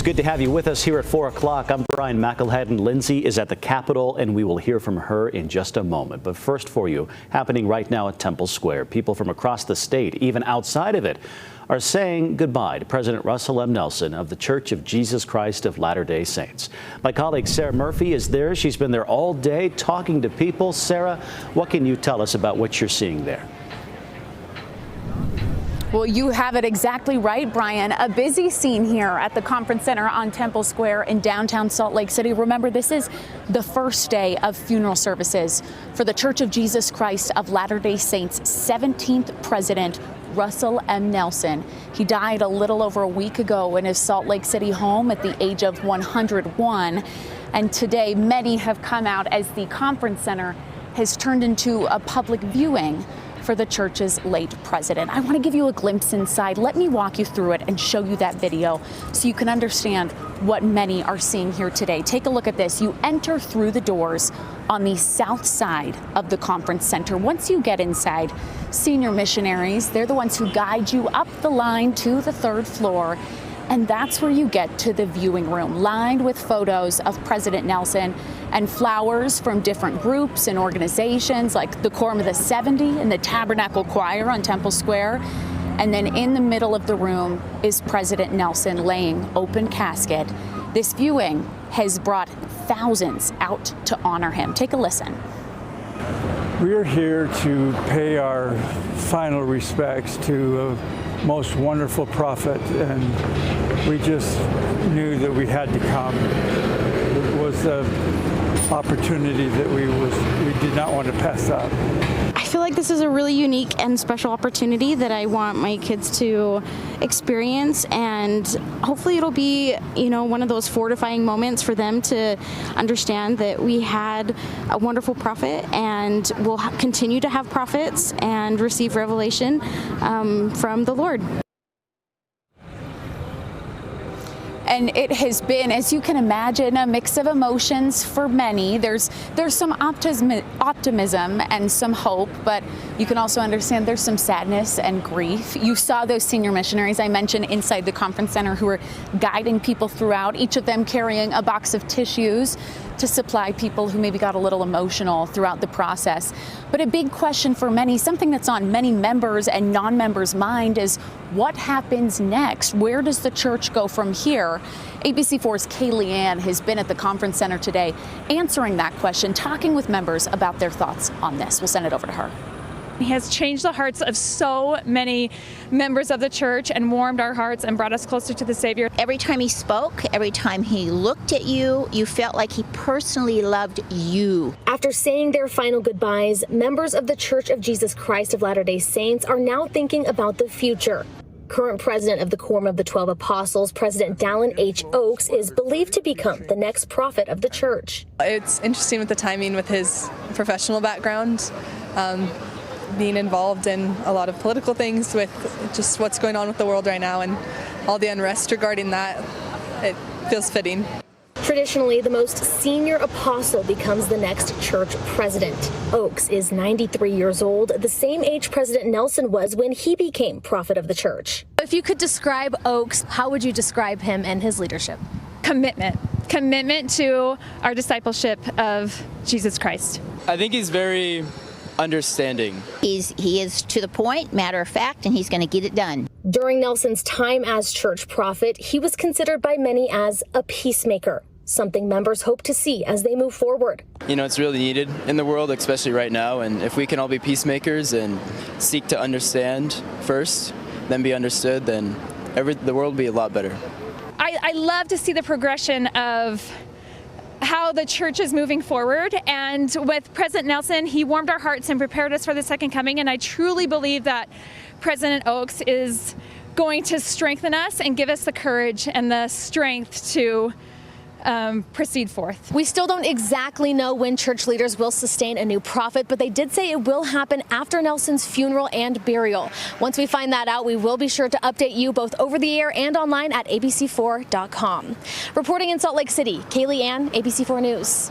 It's good to have you with us here at 4 o'clock. I'm Brian McElhead. Lindsay is at the Capitol, and we will hear from her in just a moment. But first for you, happening right now at Temple Square, people from across the state, even outside of it, are saying goodbye to President Russell M. Nelson of the Church of Jesus Christ of Latter-day Saints. My colleague Sarah Murphy is there. She's been there all day talking to people. Sarah, what can you tell us about what you're seeing there? Well, you have it exactly right, Brian. A busy scene here at the Conference Center on Temple Square in downtown Salt Lake City. Remember, this is the first day of funeral services for the Church of Jesus Christ of Latter-day Saints' 17th president, Russell M. Nelson. He died a little over a week ago in his Salt Lake City home at the age of 101. And today, many have come out as the Conference Center has turned into a public viewing for the church's late president. I want to give you a glimpse inside. Let me walk you through it and show you that video so you can understand what many are seeing here today. Take a look at this. You enter through the doors on the south side of the conference center. Once you get inside, senior missionaries, they're the ones who guide you up the line to the third floor. And that's where you get to the viewing room, lined with photos of President Nelson and flowers from different groups and organizations like the Quorum of the 70 and the Tabernacle Choir on Temple Square. And then in the middle of the room is President Nelson laying open casket. This viewing has brought thousands out to honor him. Take a listen. We're here to pay our final respects to a most wonderful prophet, and we just knew that we had to come. It was an opportunity that we did not want to pass up. I feel like this is a really unique and special opportunity that I want my kids to experience, and hopefully it'll be, one of those fortifying moments for them to understand that we had a wonderful prophet and we'll continue to have prophets and receive revelation from the Lord. And it has been, as you can imagine, a mix of emotions for many. There's some optimism and some hope, but you can also understand there's some sadness and grief. You saw those senior missionaries I mentioned inside the conference center who were guiding people throughout, each of them carrying a box of tissues to supply people who maybe got a little emotional throughout the process. But a big question for many, something that's on many members and non-members' mind, is what happens next? Where does the church go from here? ABC4's Kaylee Ann has been at the conference center today answering that question, talking with members about their thoughts on this. We'll send it over to her. He has changed the hearts of so many members of the church and warmed our hearts and brought us closer to the Savior. Every time he spoke, every time he looked at you, you felt like he personally loved you. After saying their final goodbyes, members of the Church of Jesus Christ of Latter-day Saints are now thinking about the future. Current president of the Quorum of the 12 Apostles, President Dallin H. Oaks, is believed to become the next prophet of the church. It's interesting with the timing with his professional background. Being involved in a lot of political things with just what's going on with the world right now and all the unrest regarding that, it feels fitting. Traditionally, the most senior apostle becomes the next church president. Oaks is 93 years old, the same age President Nelson was when he became prophet of the church. If you could describe Oaks, how would you describe him and his leadership? Commitment to our discipleship of Jesus Christ. I think he's very understanding. He is to the point, matter of fact, and he's going to get it done. During Nelson's time as church prophet, he was considered by many as a peacemaker, something members hope to see as they move forward. It's really needed in the world, especially right now, and if we can all be peacemakers and seek to understand first, then be understood, then the world will be a lot better. I love to see the progression of how the church is moving forward, and with President Nelson, he warmed our hearts and prepared us for the second coming, and I truly believe that President Oaks is going to strengthen us and give us the courage and the strength to proceed forth. We still don't exactly know when church leaders will sustain a new prophet, but they did say it will happen after Nelson's funeral and burial. Once we find that out, we will be sure to update you both over the air and online at abc4.com. Reporting in Salt Lake City, Kaylee Ann, ABC4 News.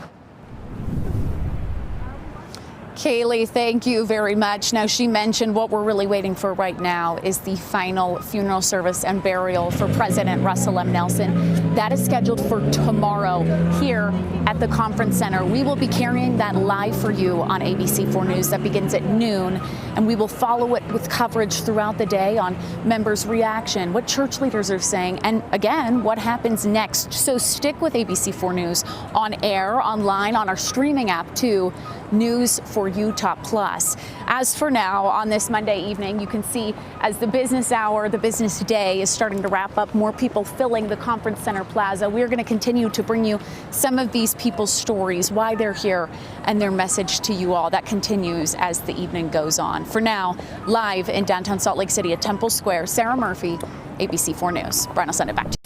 Kaylee, thank you very much. Now, she mentioned what we're really waiting for right now is the final funeral service and burial for President Russell M. Nelson. That is scheduled for tomorrow here at the Conference Center. We will be carrying that live for you on ABC4 News. That begins at noon, and we will follow it with coverage throughout the day on members' reaction, what church leaders are saying, and again, what happens next. So stick with ABC4 News on air, online, on our streaming app too, News for Utah Plus. As for now, on this Monday evening, you can see as the business hour, the business day is starting to wrap up, more people filling the Conference Center Plaza. We're going to continue to bring you some of these people's stories, why they're here, and their message to you all. That continues as the evening goes on. For now, live in downtown Salt Lake City at Temple Square, Sarah Murphy, ABC4 News. Brian, I'll send it back to you.